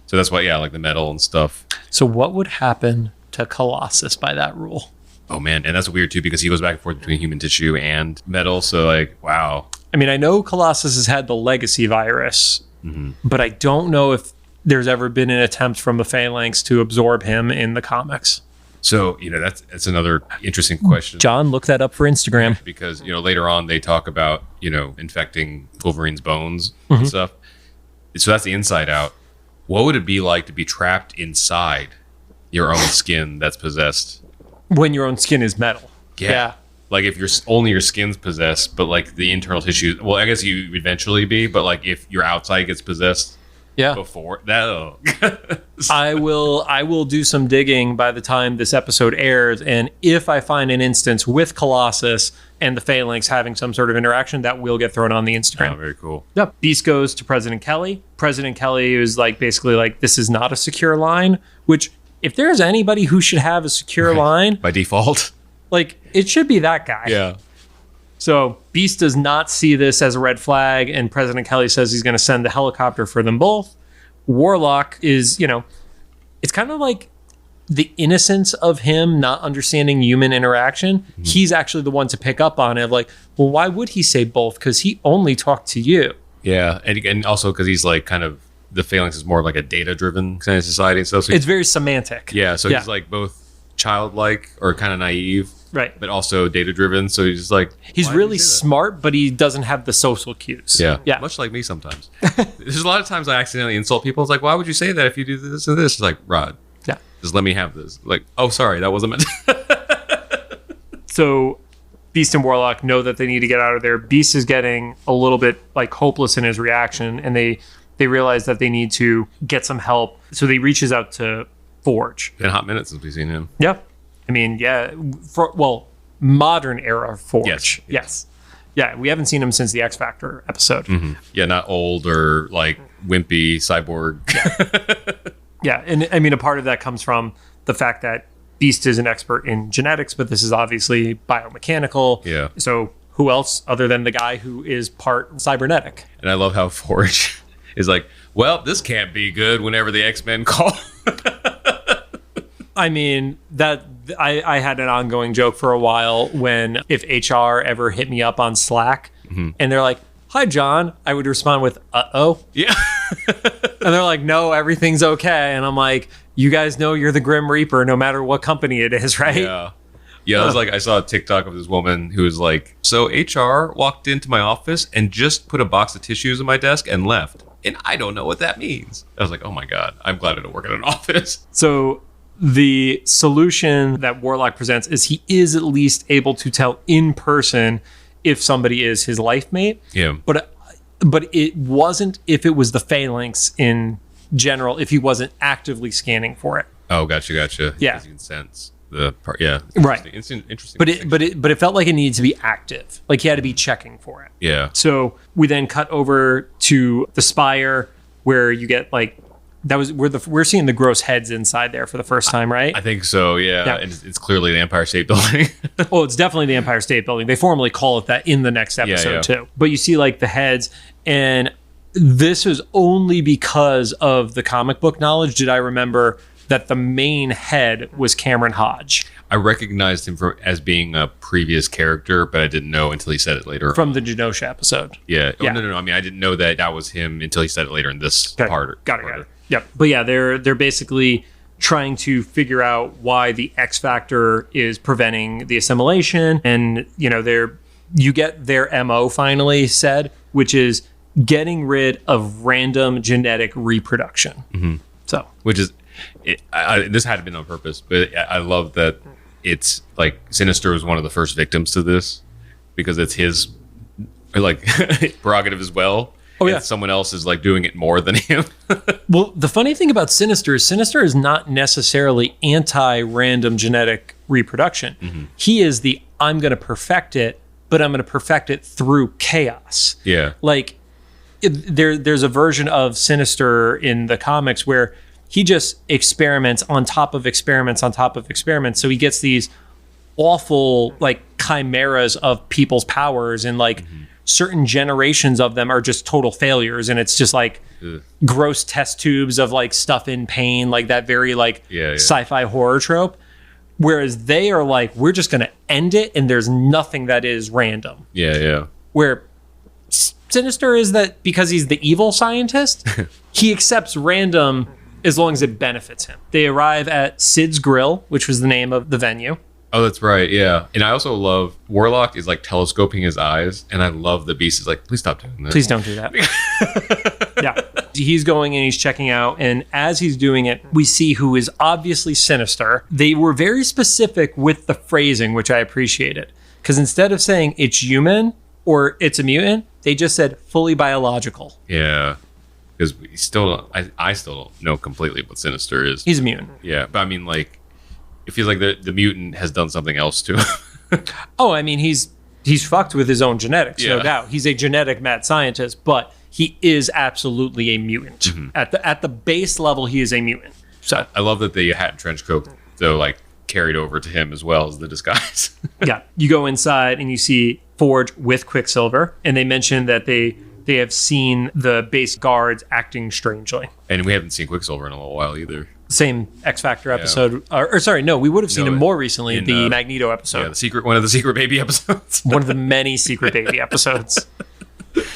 So that's why, like the metal and stuff. So what would happen to Colossus by that rule? Oh man, and that's weird too because he goes back and forth between human tissue and metal. So like, wow. I mean, I know Colossus has had the legacy virus. Mm-hmm. But I don't know if there's ever been an attempt from a Phalanx to absorb him in the comics. So, that's another interesting question. John, look that up for Instagram. Because, later on they talk about, infecting Wolverine's bones and stuff. So that's the inside out. What would it be like to be trapped inside your own skin that's possessed? When your own skin is metal. Yeah. Like if only your skin's possessed, but like the internal tissue, well, I guess you eventually be, but like if your outside gets possessed before that, I will do some digging by the time this episode airs. And if I find an instance with Colossus and the Phalanx having some sort of interaction, that will get thrown on the Instagram. Oh, very cool. Yep. Beast goes to President Kelly. President Kelly is like, basically like, this is not a secure line, which if there's anybody who should have a secure line by default, like, it should be that guy. Yeah. So Beast does not see this as a red flag, and President Kelly says he's going to send the helicopter for them both. Warlock is, it's kind of like the innocence of him not understanding human interaction. Mm-hmm. He's actually the one to pick up on it. Of like, well, why would he say both? Because he only talked to you. Yeah, and also because he's like kind of, the Phalanx is more of like a data-driven kind of society and stuff. So it's very semantic. Yeah, so he's like both childlike or kind of naive. Right. But also data driven. So he's just like, he's really smart, but he doesn't have the social cues. Yeah. Much like me sometimes. There's a lot of times I accidentally insult people. It's like, why would you say that if you do this and this? It's like, Rod, just let me have this. Like, oh, sorry, that wasn't meant. So Beast and Warlock know that they need to get out of there. Beast is getting a little bit like hopeless in his reaction, and they realize that they need to get some help. So they reaches out to Forge. Been a hot minute since we've seen him. Yep. I mean, modern era Forge. Yes. Yeah, we haven't seen him since the X Factor episode. Mm-hmm. Yeah, not old or like wimpy cyborg. Yeah, and I mean, a part of that comes from the fact that Beast is an expert in genetics, but this is obviously biomechanical. Yeah. So who else other than the guy who is part cybernetic? And I love how Forge is like, well, this can't be good whenever the X-Men call. I mean, that I had an ongoing joke for a while when if HR ever hit me up on Slack and they're like, hi, John, I would respond with, uh-oh. Yeah. And they're like, no, everything's okay. And I'm like, you guys know you're the Grim Reaper no matter what company it is, right? Yeah. Yeah, I was like, I saw a TikTok of this woman who was like, so HR walked into my office and just put a box of tissues on my desk and left. And I don't know what that means. I was like, oh my God, I'm glad I don't work in an office. So the solution that Warlock presents is he is at least able to tell in person if somebody is his life mate. Yeah. But it wasn't if it was the Phalanx in general, if he wasn't actively scanning for it. Oh, gotcha. Yeah. You can sense the part. Yeah. Right. Interesting. But it felt like it needed to be active. Like he had to be checking for it. Yeah. So we then cut over to the spire where you get like, that was where we're seeing the gross heads inside there for the first time, right? I think so. Yeah. And it's clearly the Empire State Building. Oh, it's definitely the Empire State Building. They formally call it that in the next episode too. But you see like the heads, and this was only because of the comic book knowledge did I remember that the main head was Cameron Hodge. I recognized him as being a previous character, but I didn't know until he said it later. From the Genosha episode. Yeah. Oh, no. I mean, I didn't know that was him until he said it later in this part. Got it. Yep. But yeah, they're basically trying to figure out why the X factor is preventing the assimilation, and you get their MO finally said, which is getting rid of random genetic reproduction. Mm-hmm. So, which is this had been on purpose, but I love that it's like Sinister was one of the first victims to this because it's his like prerogative as well. Oh yeah, and someone else is like doing it more than him. Well, the funny thing about Sinister is not necessarily anti-random genetic reproduction. Mm-hmm. He is I'm going to perfect it, but I'm going to perfect it through chaos. Yeah, like there's a version of Sinister in the comics where he just experiments on top of experiments on top of experiments. So he gets these awful like chimeras of people's powers, and like certain generations of them are just total failures, and it's just like gross test tubes of like stuff in pain, like that very like sci-fi horror trope. Whereas they are like, we're just going to end it, and there's nothing that is random. Yeah. Where Sinister is that because he's the evil scientist, he accepts random as long as it benefits him. They arrive at Sid's Grill, which was the name of the venue. Oh, that's right. Yeah. And I also love Warlock is like telescoping his eyes. And I love the Beast is like, please stop doing that. Please don't do that. Yeah. He's going and he's checking out. And as he's doing it, we see who is obviously Sinister. They were very specific with the phrasing, which I appreciated. Because instead of saying it's human or it's a mutant, they just said fully biological. Yeah. Because I still don't know completely what Sinister is. He's a mutant. Yeah. But I mean, like, it feels like the mutant has done something else to him. Oh, I mean, he's fucked with his own genetics, no doubt. He's a genetic mad scientist, but he is absolutely a mutant. Mm-hmm. At the base level, he is a mutant. So I love that the hat and trench coat, though, like carried over to him as well as the disguise. Yeah, you go inside and you see Forge with Quicksilver, and they mention that they have seen the base guards acting strangely. And we haven't seen Quicksilver in a little while either. Same X Factor episode, we would have seen him more recently in the Magneto episode. Yeah, one of the Secret Baby episodes. One of the many Secret Baby episodes.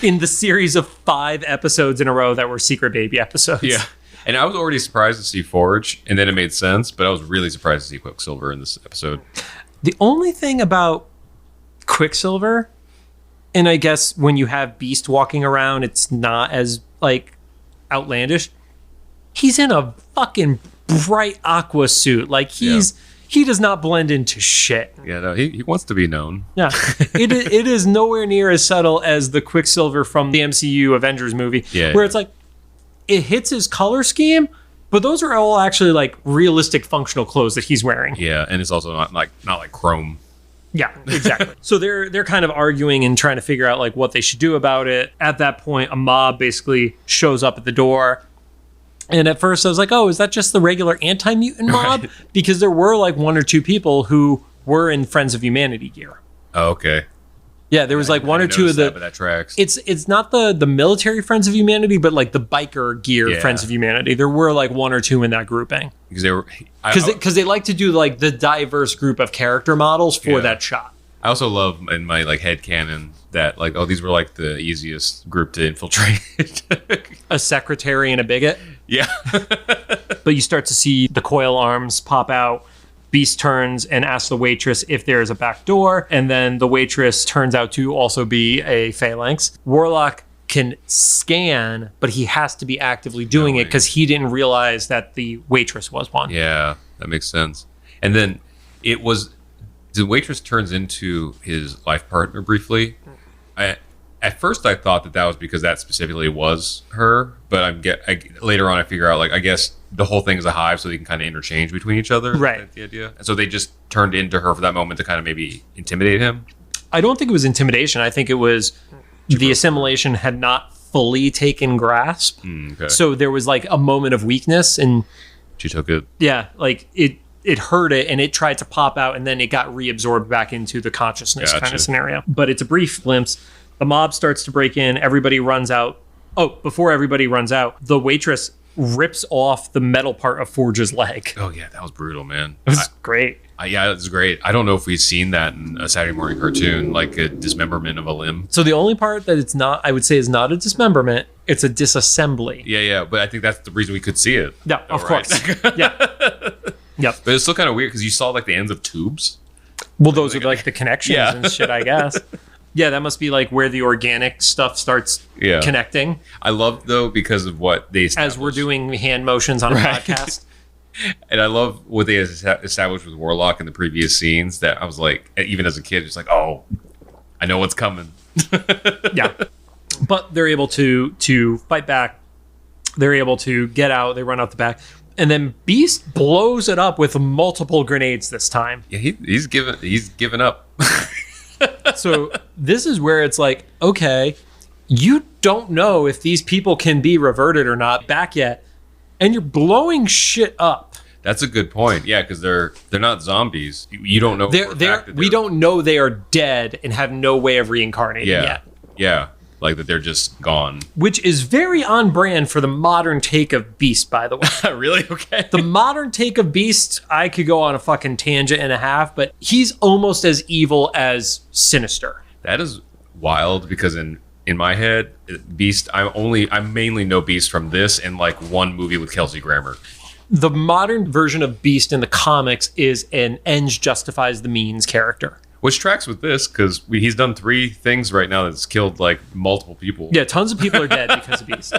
In the series of 5 episodes in a row that were Secret Baby episodes. Yeah. And I was already surprised to see Forge, and then it made sense, but I was really surprised to see Quicksilver in this episode. The only thing about Quicksilver, and I guess when you have Beast walking around, it's not as like outlandish. He's in a fucking bright aqua suit. Like he does not blend into shit. Yeah, no, he wants to be known. Yeah, it is nowhere near as subtle as the Quicksilver from the MCU Avengers movie, where it's like it hits his color scheme, but those are all actually like realistic functional clothes that he's wearing. Yeah, and it's also not like chrome. Yeah, exactly. So they're kind of arguing and trying to figure out like what they should do about it. At that point, a mob basically shows up at the door. And at first I was like, oh, is that just the regular anti-mutant mob? Right. Because there were like 1 or 2 people who were in Friends of Humanity gear. Oh, okay. Yeah, there was like 1 or 2 of the... That tracks. It's not the military Friends of Humanity, but like the biker gear Friends of Humanity. There were like 1 or 2 in that grouping. Because they were... Because they like to do like the diverse group of character models for that shot. I also love in my like headcanon that like, oh, these were like the easiest group to infiltrate. A secretary and a bigot. Yeah. But you start to see the coil arms pop out. Beast turns and asks the waitress if there is a back door. And then the waitress turns out to also be a Phalanx. Warlock can scan, but he has to be actively doing it because he didn't realize that the waitress was one. Yeah, that makes sense. And then it was... The waitress turns into his life partner briefly. At At first, I thought that was because that specifically was her, but later on I figure out, like, I guess the whole thing is a hive, so they can kind of interchange between each other. Right. That's the idea. And so they just turned into her for that moment to kind of maybe intimidate him. I don't think it was intimidation. I think it was the assimilation had not fully taken grasp. Okay. So there was like a moment of weakness, and She took it. Yeah, like it heard it and it tried to pop out, and then it got reabsorbed back into the consciousness kind of scenario. But it's a brief glimpse. The mob starts to break in. Everybody runs out. Oh, before everybody runs out, the waitress rips off the metal part of Forge's leg. Oh, yeah, that was brutal, man. It was great. Yeah, it's great. I don't know if we've seen that in a Saturday morning cartoon, like a dismemberment of a limb. So the only part that it's not, I would say, is not a dismemberment. It's a disassembly. Yeah. But I think that's the reason we could see it. Yeah, of course. Yeah. Yep. But it's still kind of weird because you saw like the ends of tubes. Well, those are like the connections and shit, I guess. Yeah, that must be like where the organic stuff starts connecting. I love, though, because of what they established. As we're doing hand motions on a podcast. And I love what they established with Warlock in the previous scenes, that I was like, even as a kid, it's like, oh, I know what's coming. Yeah. But they're able to fight back. They're able to get out. They run out the back. And then Beast blows it up with multiple grenades this time. Yeah, he's given up. So this is where it's like, okay, you don't know if these people can be reverted or not back yet, and you're blowing shit up. That's a good point. Yeah, because they're not zombies. You don't know. We don't know they are dead and have no way of reincarnating yet. Yeah, like that they're just gone. Which is very on brand for the modern take of Beast, by the way. Really? Okay. The modern take of Beast, I could go on a fucking tangent and a half, but he's almost as evil as Sinister. That is wild, because in my head, Beast, I mainly know Beast from this and like one movie with Kelsey Grammer. The modern version of Beast in the comics is an ends justifies the means character. Which tracks with this, because he's done 3 things right now that's killed like multiple people. Yeah, tons of people are dead because of Beast.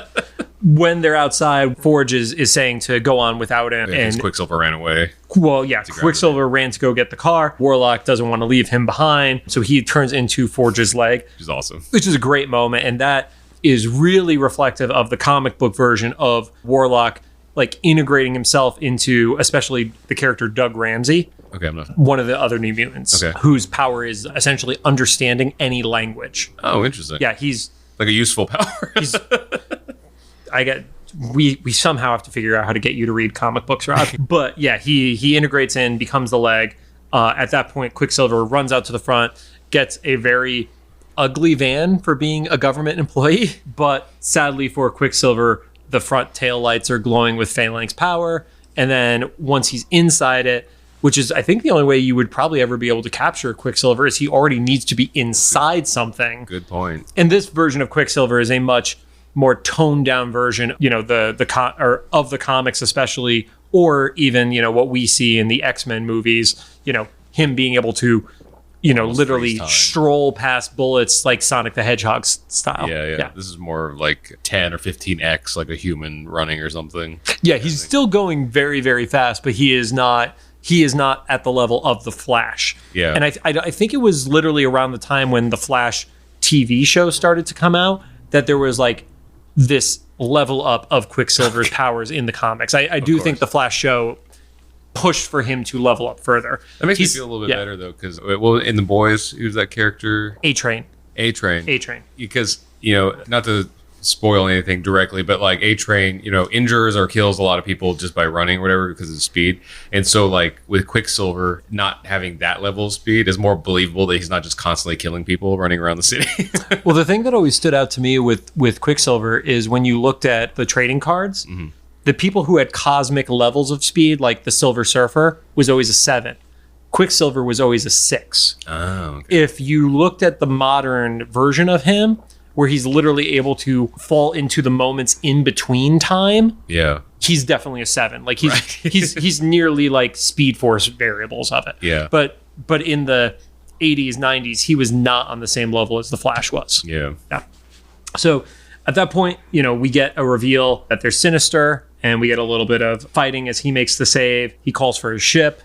When they're outside, Forge is saying to go on without him. Yeah, and Quicksilver ran away. Well, yeah, Quicksilver ran to go get the car. Warlock doesn't want to leave him behind, so he turns into Forge's leg. Which is awesome. Which is a great moment, and that is really reflective of the comic book version of Warlock, like wintegrating himself into, especially the character Doug Ramsey. Okay, I'm not. One of the other New Mutants, whose power is essentially understanding any language. Oh, interesting. Yeah, he's like a useful power. We somehow have to figure out how to get you to read comic books, Rob. But yeah, he integrates in, becomes the leg. At that point, Quicksilver runs out to the front, gets a very ugly van for being a government employee. But sadly for Quicksilver, the front tail lights are glowing with Phalanx power. And then once he's inside it, which is, I think, the only way you would probably ever be able to capture Quicksilver, is he already needs to be inside something. Good point. And this version of Quicksilver is a much more toned down version, you know, of the comics especially, or even, you know, what we see in the X-Men movies, you know, him being able to, you know, literally stroll past bullets like Sonic the Hedgehog style. Yeah. This is more like 10 or 15x, like a human running or something. Yeah, he's still going very, very fast, but he is not at the level of the Flash. Yeah. And I think it was literally around the time when the Flash TV show started to come out that there was like this level up of Quicksilver's powers in the comics. I do think the Flash show pushed for him to level up further. That makes me feel a little bit better, though, because, well, in The Boys, who's that character? A-Train. Because, you know, not to spoil anything directly, but like A-Train, you know, injures or kills a lot of people just by running or whatever because of speed. And so like with Quicksilver not having that level of speed is more believable that he's not just constantly killing people running around the city. Well, the thing that always stood out to me with Quicksilver is when you looked at the trading cards, the people who had cosmic levels of speed, like the Silver Surfer, was always a 7. Quicksilver was always a 6. Oh, okay. If you looked at the modern version of him, where he's literally able to fall into the moments in between time. Yeah. He's definitely a 7. Like he's nearly like Speed Force variables of it. Yeah. But in the 80s, 90s, he was not on the same level as the Flash was. Yeah. So at that point, you know, we get a reveal that they're Sinister, and we get a little bit of fighting as he makes the save. He calls for his ship,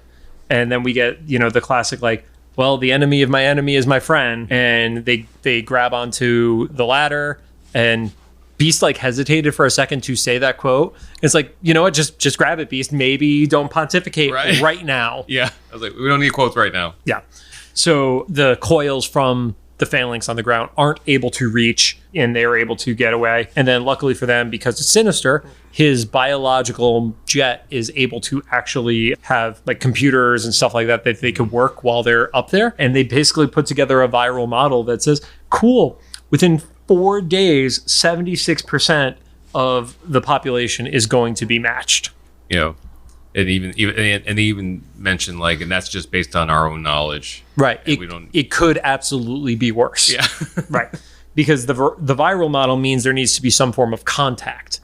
and then we get, you know, the classic like, well, the enemy of my enemy is my friend. And they grab onto the ladder, and Beast like hesitated for a second to say that quote. It's like, you know what, just grab it, Beast. Maybe don't pontificate right now. Yeah. I was like, we don't need quotes right now. Yeah. So the coils from the Phalanx on the ground aren't able to reach, and they're able to get away. And then luckily for them, because it's Sinister, his biological jet is able to actually have like computers and stuff like that they could work while they're up there. And they basically put together a viral model that says, cool, within 4 days, 76% of the population is going to be matched. You know, and they even mentioned like, and that's just based on our own knowledge, right? It could absolutely be worse, yeah, right? Because the viral model means there needs to be some form of contact,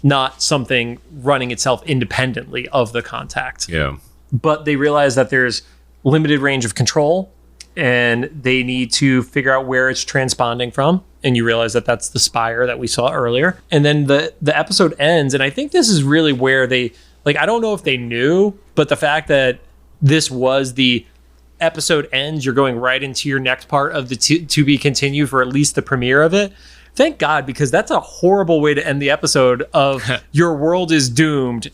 not something running itself independently of the contact. Yeah, but they realize that there's limited range of control, and they need to figure out where it's transponding from. And you realize that that's the spire that we saw earlier. And then the episode ends, and I think this is really where they, like, I don't know if they knew, but the fact that this was the episode ends, you're going right into your next part of the to be continued for at least the premiere of it. Thank God, because that's a horrible way to end the episode of your world is doomed.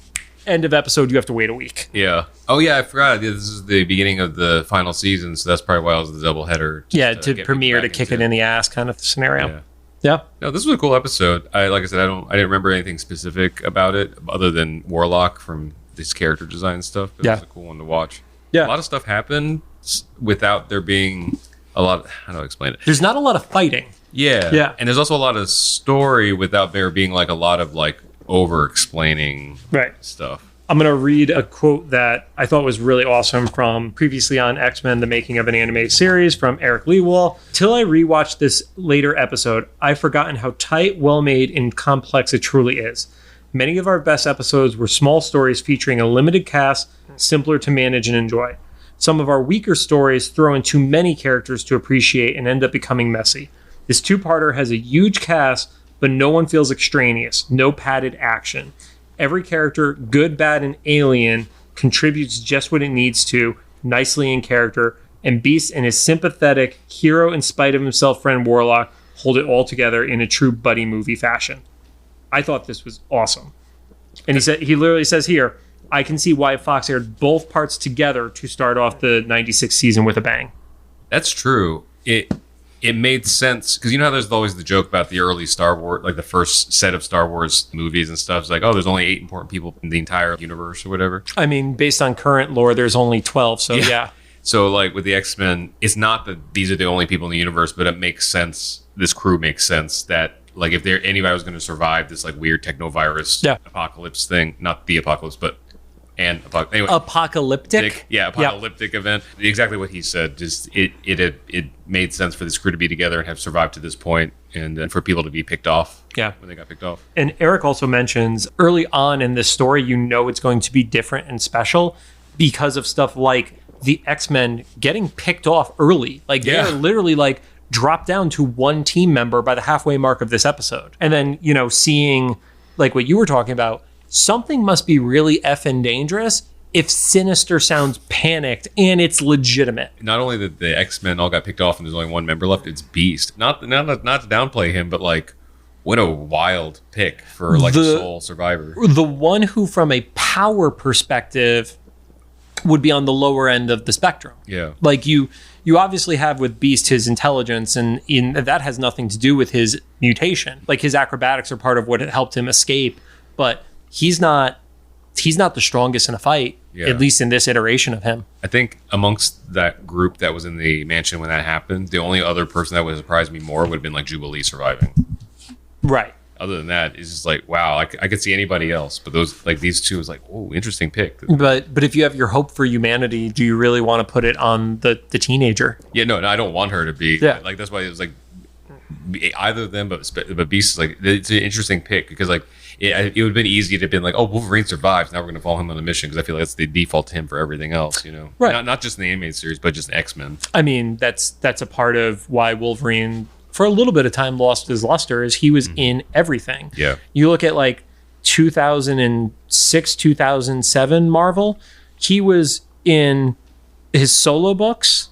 End of episode, you have to wait a week. Yeah. Oh, yeah, I forgot. This is the beginning of the final season, so that's probably why it was the doubleheader. Yeah, to premiere, to kick it in the ass kind of scenario. Yeah. No, this was a cool episode. Like I said, I didn't remember anything specific about it other than Warlock from this character design stuff. But it was a cool one to watch. Yeah. A lot of stuff happened without there being a lot. How do I explain it? There's not a lot of fighting. Yeah. And there's also a lot of story without there being like a lot of like over explaining stuff. I'm going to read a quote that I thought was really awesome from previously on X-Men, the making of an animated series, from Eric Lewall. Till I rewatched this later episode, I've forgotten how tight, well-made, and complex it truly is. Many of our best episodes were small stories featuring a limited cast, simpler to manage and enjoy. Some of our weaker stories throw in too many characters to appreciate and end up becoming messy. This two-parter has a huge cast, but no one feels extraneous, no padded action. Every character, good, bad, and alien, contributes just what it needs to, nicely in character, and Beast and his sympathetic, hero in spite of himself friend Warlock hold it all together in a true buddy movie fashion. I thought this was awesome. And he literally says here, I can see why Fox aired both parts together to start off the 96 season with a bang. That's true. It made sense because you know how there's always the joke about the early Star Wars, like the first set of Star Wars movies and stuff. It's like, oh, there's only 8 important people in the entire universe or whatever. I mean, based on current lore, there's only 12. So yeah. So like with the X-Men, it's not that these are the only people in the universe, but it makes sense. This crew makes sense that like if anybody was going to survive this like weird technovirus apocalypse thing, not the apocalypse, but apocalyptic event. Exactly what he said. Just it made sense for this crew to be together and have survived to this point, and for people to be picked off. When they got picked off. And Eric also mentions early on in this story, you know it's going to be different and special because of stuff like the X-Men getting picked off early. Like they're literally like dropped down to one team member by the halfway mark of this episode, and then seeing like what you were talking about. Something must be really effing dangerous if Sinister sounds panicked and it's legitimate. Not only that the X-Men all got picked off and there's only one member left, it's Beast. Not to downplay him, but like, what a wild pick for like a sole survivor. The one who, from a power perspective, would be on the lower end of the spectrum. Yeah. Like you obviously have with Beast his intelligence, and that has nothing to do with his mutation. Like his acrobatics are part of what helped him escape, but he's not the strongest in a fight, at least in this iteration of him. I think amongst that group that was in the mansion when that happened, the only other person that would surprise me more would have been like Jubilee surviving. Right. Other than that, it's just like, wow, I could see anybody else. But those, like these two, is like, oh, interesting pick. But if you have your hope for humanity, do you really want to put it on the teenager? Yeah, no, I don't want her to be. Yeah. Like that's why it was like either of them, but Beast is like, it's an interesting pick because like, it would have been easy to have been like, oh, Wolverine survives. Now we're going to follow him on the mission because I feel like that's the default to him for everything else, Right. Not just in the animated series, but just X-Men. I mean, that's a part of why Wolverine, for a little bit of time, lost his luster, is he was in everything. Yeah. You look at like 2006, 2007 Marvel, he was in his solo books,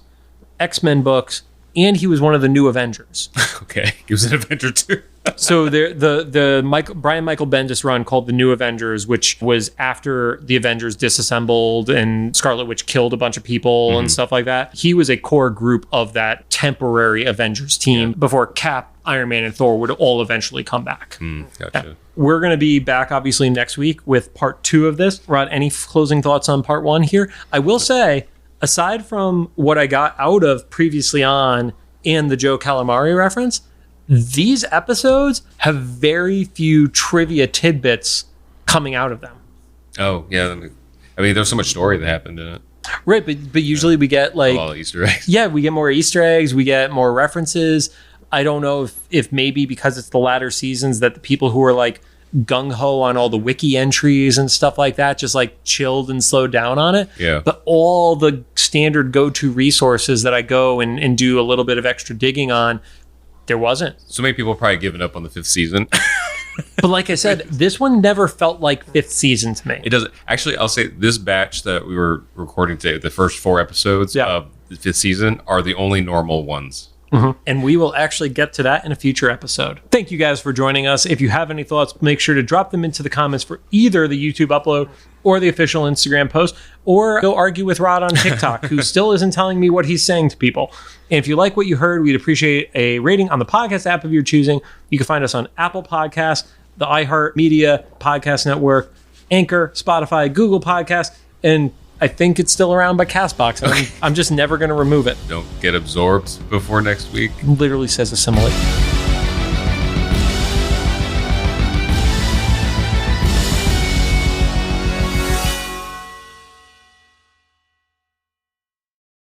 X-Men books, and he was one of the new Avengers. Okay, he was an Avenger too. So the Brian Michael Bendis run called The New Avengers, which was after the Avengers disassembled and Scarlet Witch killed a bunch of people and stuff like that. He was a core group of that temporary Avengers team before Cap, Iron Man, and Thor would all eventually come back. Gotcha. We're going to be back, obviously, next week with part 2 of this. Rod, any closing thoughts on part 1 here? I will say, aside from what I got out of Previously On and the Joe Calamari reference, these episodes have very few trivia tidbits coming out of them. Oh, yeah. I mean, there's so much story that happened in it. Right, but usually we get like... all the Easter eggs. Yeah, we get more Easter eggs, we get more references. I don't know if maybe because it's the latter seasons that the people who are like gung-ho on all the wiki entries and stuff like that just like chilled and slowed down on it. Yeah. But all the standard go-to resources that I go and do a little bit of extra digging on, there wasn't. So many people probably given up on the 5th season. But like I said, this one never felt like 5th season to me. It doesn't. Actually, I'll say this batch that we were recording today, the first 4 episodes of the 5th season are the only normal ones. And we will actually get to that in a future episode. Thank you guys for joining us. If you have any thoughts, make sure to drop them into the comments for either the YouTube upload or the official Instagram post, or go argue with Rod on TikTok, who still isn't telling me what he's saying to people. And if you like what you heard, we'd appreciate a rating on the podcast app of your choosing. You can find us on Apple Podcasts, the iHeartMedia Podcast Network, Anchor, Spotify, Google Podcasts, and I think it's still around by CastBox. I'm just never going to remove it. Don't get absorbed before next week. It literally says assimilate.